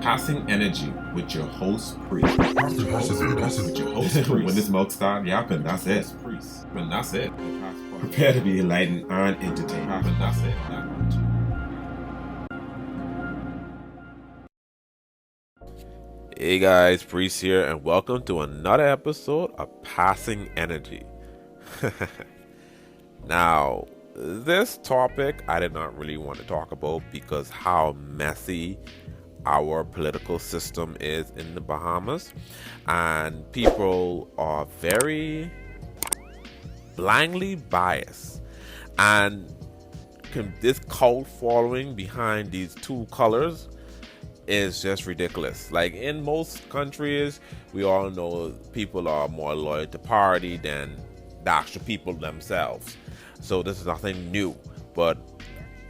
Passing Energy with your host, Priest. With your host, Priest. When this smoke starts yapping, that's it. When that's it. Prepare to be enlightened and entertained. When that's it. Hey guys, Priest here, and welcome to another episode of Passing Energy. Now, this topic I did not really want to talk about because how messy our political system is in the Bahamas, and people are very blindly biased, and this cult following behind these two colors is just ridiculous. Like in most countries, we all know people are more loyal to party than the actual people themselves. So this is nothing new, but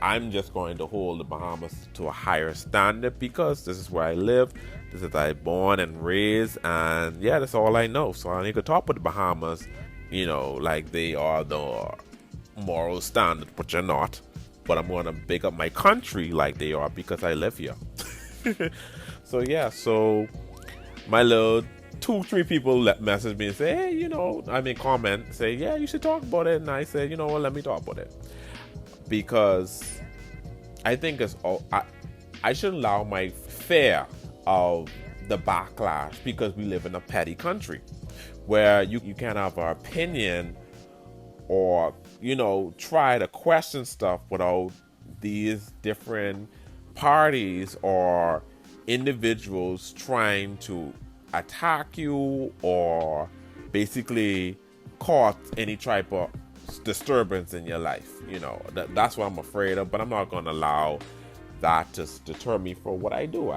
I'm just going to hold the Bahamas to a higher standard because this is where I live. This is where I born and raised, and yeah, that's all I know. So I need to talk with the Bahamas, like they are the moral standard, which you're not. But I'm going to big up my country like they are because I live here. So my little 2-3 people message me and say, hey, comment, say, yeah, you should talk about it. And I say, let me talk about it. Because I think it's all, I should allow my fear of the backlash because we live in a petty country where you can have an opinion or, try to question stuff without these different parties or individuals trying to attack you or basically cause any type of disturbance in your life. That's what I'm afraid of, but I'm not going to allow that to deter me for what I do.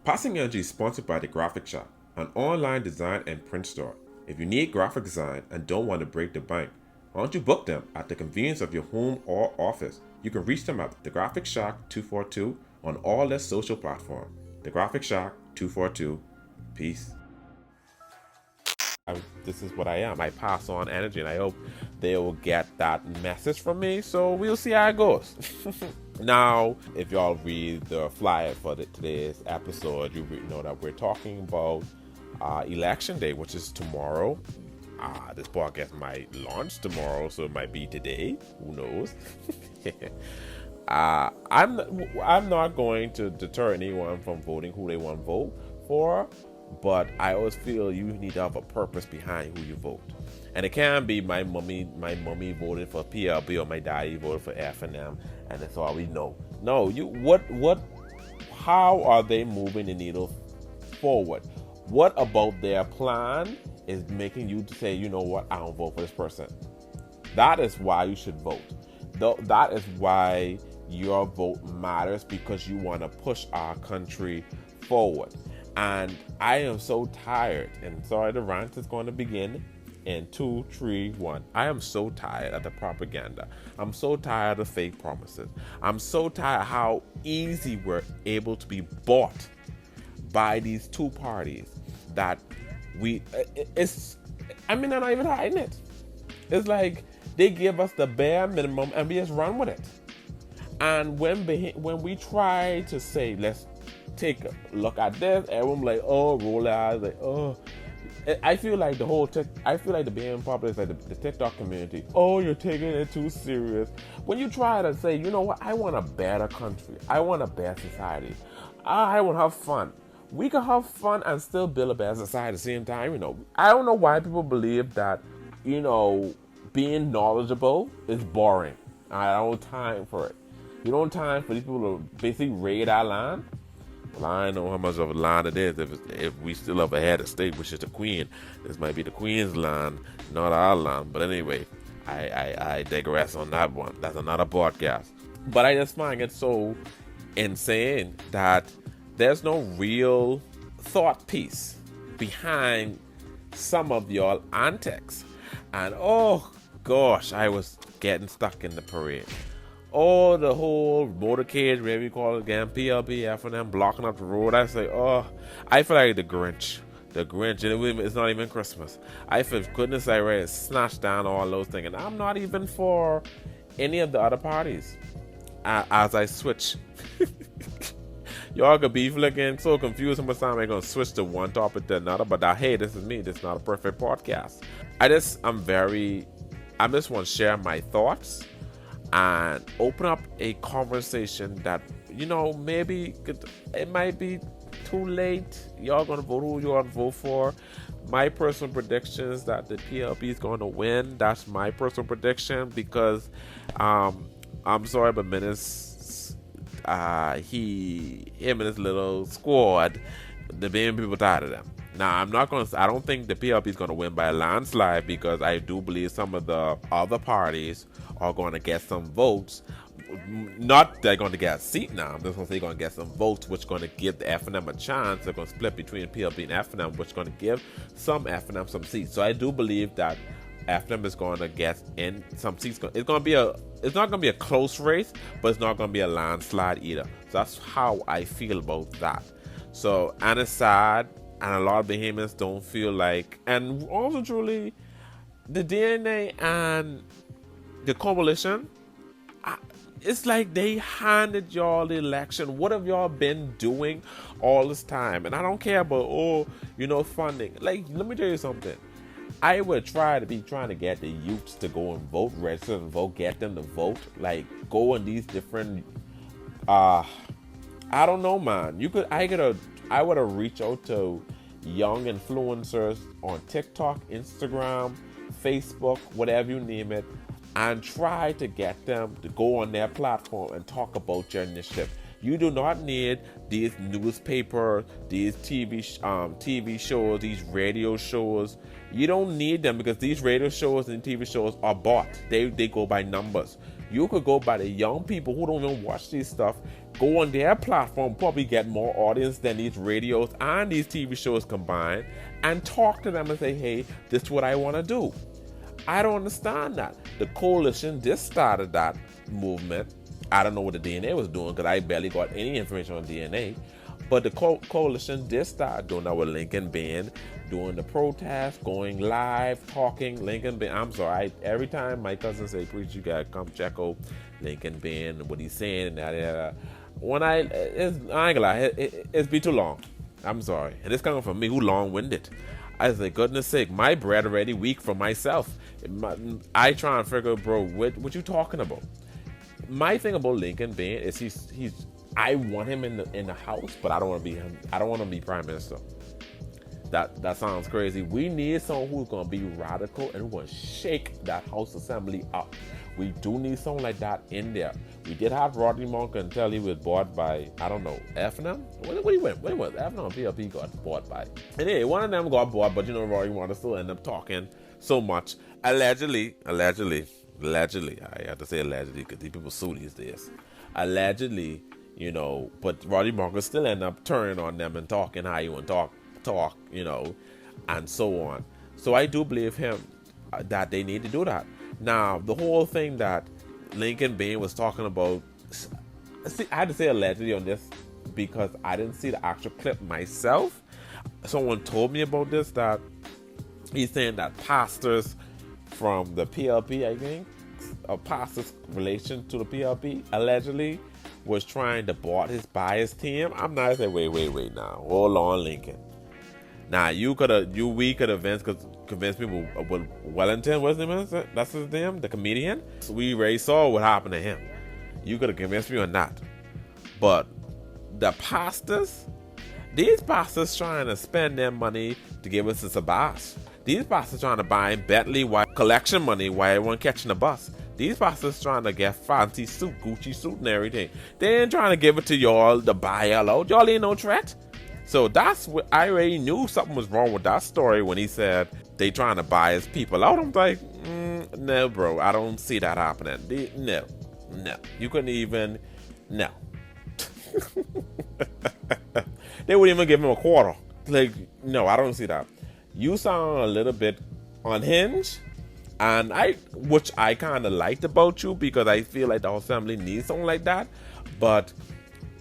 Passing Energy is sponsored by The Graphic Shop, an online design and print store. If you need graphic design and don't want to break the bank, why don't you book them at the convenience of your home or office? You can reach them at The Graphic Shack 242 on all their social platforms. The Graphic Shack 242. Peace. This is what I am. I pass on energy, and I hope they will get that message from me. So we'll see how it goes. Now, if y'all read the flyer for today's episode, you know that we're talking about Election Day, which is tomorrow. This podcast might launch tomorrow, so it might be today. Who knows? I'm not going to deter anyone from voting who they want to vote for, but I always feel you need to have a purpose behind who you vote. And it can be my mommy voted for PLB or my daddy voted for F&M, and that's all we know. No, how are they moving the needle forward? What about their plan is making you to say, you know what, I don't vote for this person? That is why you should vote. That is why your vote matters, because you want to push our country forward. And I am so tired, and sorry, the rant is going to begin in 2, 3, 1. I am so tired of the propaganda. I'm so tired of fake promises. I'm so tired of how easy we're able to be bought by these two parties that I'm not even hiding it. It's like they give us the bare minimum and we just run with it. And when we try to say, let's take a look at this, everyone like, oh, roll eyes, like, oh. I feel like the Bahamian populace, like the TikTok community, oh, you're taking it too serious. When you try to say, you know what, I want a better country, I want a better society, I want to have fun. We can have fun and still build a better society at the same time. I don't know why people believe that, being knowledgeable is boring. I don't have time for it. You don't have time for these people to basically raid our land. Well, I don't know how much of a land it is. If we still have a head of state, which is the queen, this might be the queen's land, not our land. But anyway, I digress on that one. That's another podcast. But I just find it so insane that there's no real thought piece behind some of y'all antics. And oh gosh, I was getting stuck in the parade. Oh, the whole motorcade, whatever you call it again, PLB, F&M, blocking up the road. I say, oh, I feel like the Grinch. And it's not even Christmas. I feel goodness I ready to snatch down all those things. And I'm not even for any of the other parties. As I switch Y'all could be looking so confused sometimes I'm gonna switch to one topic to another, but hey, this is me. This is not a perfect podcast. I just want to share my thoughts and open up a conversation that, maybe it might be too late. Y'all gonna vote who you want to vote for. My personal prediction is that the PLP is going to win. That's my personal prediction because I'm sorry, but Menace, him and his little squad, the main people tired of them. Now, I don't think the PLP is going to win by a landslide because I do believe some of the other parties are going to get some votes. Not they're going to get a seat now. I'm just going to say they're going to get some votes, which is going to give the F&M a chance. They're going to split between PLP and F&M, which is going to give some F&M some seats. So I do believe that F&M is going to get in some seats. It's not going to be a close race, but it's not going to be a landslide either. So that's how I feel about that. So, and it's sad, and a lot of Bahamians don't feel like, and also truly, the DNA and the coalition, it's like they handed y'all the election. What have y'all been doing all this time? And I don't care about, funding. Like, let me tell you something. I would trying to get the youths to go and vote, register and vote, get them to vote. Like, go on these different, I don't know, man. I would have reached out to young influencers on TikTok, Instagram, Facebook, whatever you name it, and try to get them to go on their platform and talk about your initiative. You do not need these newspapers, these TV shows, these radio shows. You don't need them because these radio shows and TV shows are bought. They go by numbers. You could go by the young people who don't even watch these stuff, go on their platform, probably get more audience than these radios and these TV shows combined, and talk to them and say, hey, this is what I want to do. I don't understand that. The coalition just started that movement. I don't know what the DNA was doing because I barely got any information on DNA. But the coalition did start doing that with Lincoln Ben, doing the protest, going live, talking. Lincoln Ben, I'm sorry, every time my cousin say, preach, you gotta come check out Lincoln Ben and what he's saying and that. I ain't gonna lie, it's be too long. I'm sorry. And it's coming from me who long-winded. I say, goodness sake, my bread already weak for myself. I try and figure, bro, what you talking about? My thing about Lincoln Ben is he's I want him in the house, but I don't want to be him. I don't want to be prime minister. That sounds crazy. We need someone who's gonna be radical and who's gonna shake that House Assembly up. We do need someone like that in there. We did have Rodney Monk until he was bought by, I don't know, F&M? What he went? What was F&M or PLP got bought by? And hey, one of them got bought, but Rodney Monk still ended up talking so much. Allegedly, I have to say allegedly because these people sue these days. Allegedly, but Rodney Monk still end up turning on them and talking how you want to talk, and so on. So I do believe him that they need to do that. Now, the whole thing that Lincoln Ben was talking about, see, I had to say allegedly on this because I didn't see the actual clip myself. Someone told me about this, that he's saying that pastors from the PLP, I think, a pastor's relation to the PLP, allegedly, was trying to buy his team. I'm not saying, wait now. Hold on, Lincoln. Now, we could have convinced me with Wellington, what's his name? That's his name, the comedian. So we already saw what happened to him. You could have convinced me on that. But the pastors, these pastors trying to spend their money to give us a Superwash. These pastors trying to buy Bentley collection money while everyone catching the bus. These pastors trying to get fancy suit, Gucci suit and everything. They ain't trying to give it to y'all to buy y'all out. Y'all ain't no threat. So that's what I already knew something was wrong with that story when he said they trying to buy his people out. I'm like, no, bro, I don't see that happening. No, you couldn't even, no. They wouldn't even give him a quarter. Like, no, I don't see that. You sound a little bit unhinged, and which I kind of liked about you because I feel like the assembly needs something like that, but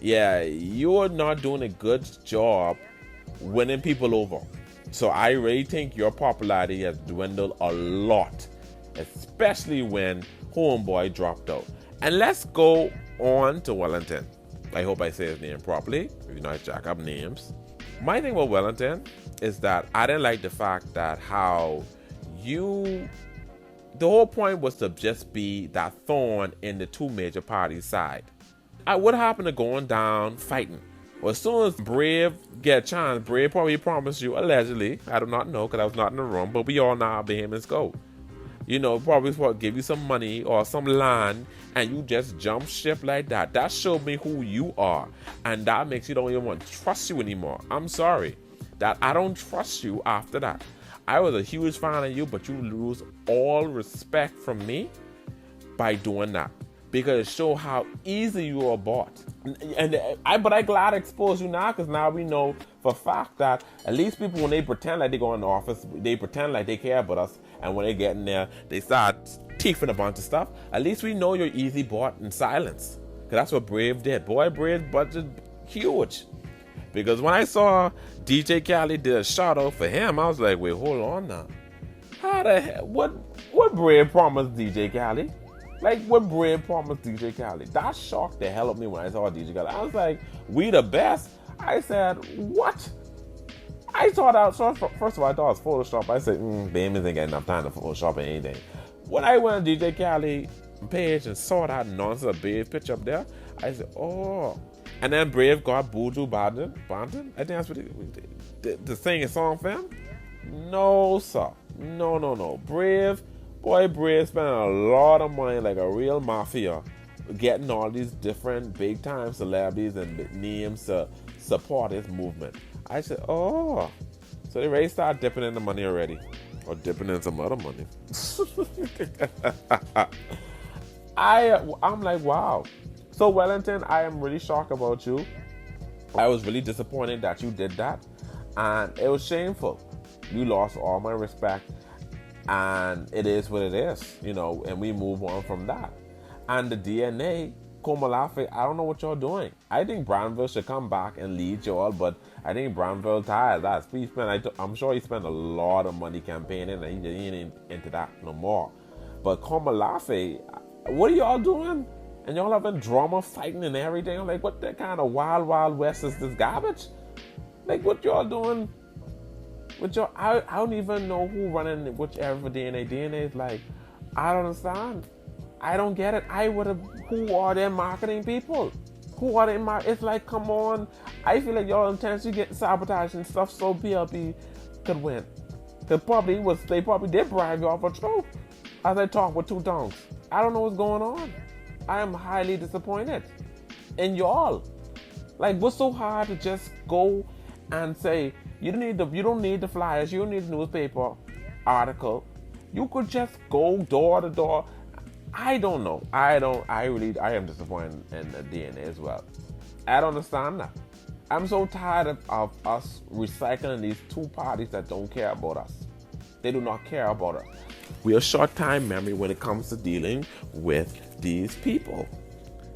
yeah, you're not doing a good job winning people over. So I really think your popularity has dwindled a lot, especially when Homeboy dropped out. And let's go on to Wellington. I hope I say his name properly. You know, I jack up names. My thing with Wellington is that I didn't like the fact that how the whole point was to just be that thorn in the two major parties' side. What happened to going down fighting? Well, as soon as Brave get a chance, Brave probably promised you, allegedly, I do not know because I was not in the room, but we all know how Bahamians go. You know, probably give you some money or some land and you just jump ship like that. That showed me who you are. And that makes you don't even want to trust you anymore. I'm sorry that I don't trust you after that. I was a huge fan of you, but you lose all respect from me by doing that. Because it shows how easy you are bought. But I glad I exposed you now, because now we know for a fact that at least people, when they pretend like they go in the office, they pretend like they care about us, and when they get in there, they start teething a bunch of stuff. At least we know you're easy bought in silence. Because that's what Brave did. Boy, Brave's budget huge. Because when I saw DJ Khaled did a shout out for him, I was like, wait, hold on now. How the hell? What Brave promised DJ Khaled? Like, what Brave promised DJ Khaled? That shocked the hell out of me when I saw DJ Khaled. I was like, we the best? I said, what? I thought out. So first of all, I thought it was Photoshop. I said, Bahamians ain't got enough time to Photoshop anything. When I went on DJ Khaled page and saw that nonsense Brave picture up there, I said, oh. And then Brave got Buju Banton. I think that's what the singing song for him? No, sir. No. Brave spent a lot of money like a real mafia getting all these different big time celebrities and names to support his movement. I said, oh, so they already started dipping in the money already, or dipping in some other money. I'm like, wow. So Wellington, I am really shocked about you. I was really disappointed that you did that, and it was shameful. You lost all my respect, and it is what it is, you know, and we move on from that. And the DNA, Komalafe, I don't know what y'all doing. I think Branville should come back and lead y'all, but I think Branville tired of that. I'm sure he spent a lot of money campaigning, and he ain't into that no more. But Komalafe, what are y'all doing? And y'all having drama, fighting and everything. I'm like, what the kind of wild, wild west is this garbage? Like, what y'all doing? I don't even know who running whichever DNA. DNA is like, I don't understand. I don't get it. Who are their marketing people? Who are they? It's like, come on. I feel like y'all intentionally get sabotaging stuff so PLP could win. They probably did bribe y'all for truth. As I talk with two tongues. I don't know what's going on. I am highly disappointed in y'all. Like, what's so hard to just go and say, you don't need the flyers, you don't need the newspaper article. You could just go door to door. I don't know. I am disappointed in the DNA as well. I don't understand that. I'm so tired of us recycling these two parties that don't care about us. They do not care about us. We are short time memory when it comes to dealing with these people.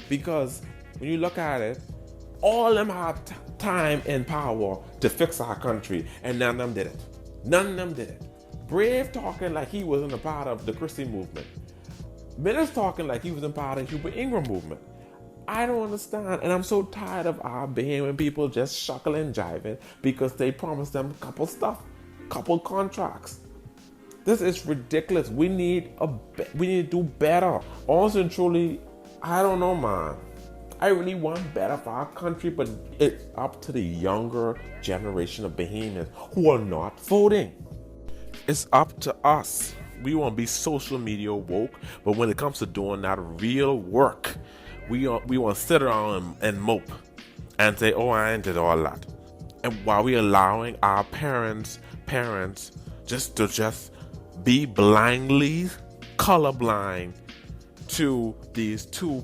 Because when you look at it, all of them have time and power to fix our country, and none of them did it. None of them did it. Brave talking like he wasn't a part of the Christian movement. Miller's talking like he was a part of the Hubert Ingram movement. I don't understand, and I'm so tired of our Bahamian people just shuckling and jiving because they promised them a couple contracts. This is ridiculous. We need to do better. Honestly and truly, I don't know, man. I really want better for our country, but it's up to the younger generation of Bahamians who are not voting. It's up to us. We want to be social media woke, but when it comes to doing that real work, we want to sit around and mope and say, oh, I ain't did all that. And while we allowing our parents just be blindly colorblind to these two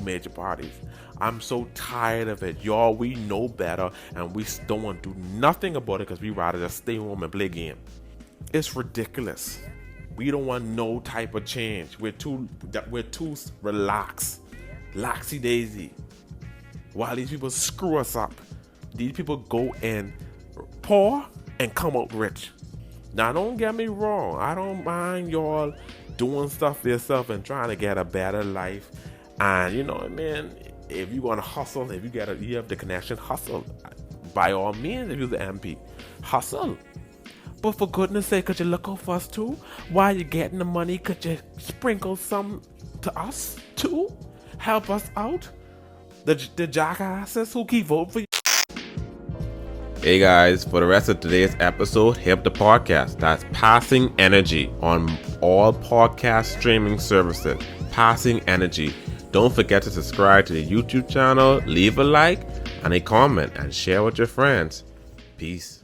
major parties. I'm so tired of it. Y'all, we know better, and we don't want to do nothing about it because we rather just stay home and play game. It's ridiculous. We don't want no type of change. We're too relaxed. Laxy daisy. While these people screw us up, these people go in poor and come out rich. Now, don't get me wrong. I don't mind y'all doing stuff for yourself and trying to get a better life. And, you know, man, if you want to hustle, if you have the connection, hustle. By all means, if you're the MP, hustle. But for goodness sake, could you look out for us too? While you're getting the money, could you sprinkle some to us too? Help us out. The jackasses who keep voting for you. Hey guys, for the rest of today's episode, hit up the podcast. That's Passing Energy on all podcast streaming services. Passing Energy. Don't forget to subscribe to the YouTube channel, leave a like and a comment, and share with your friends. Peace.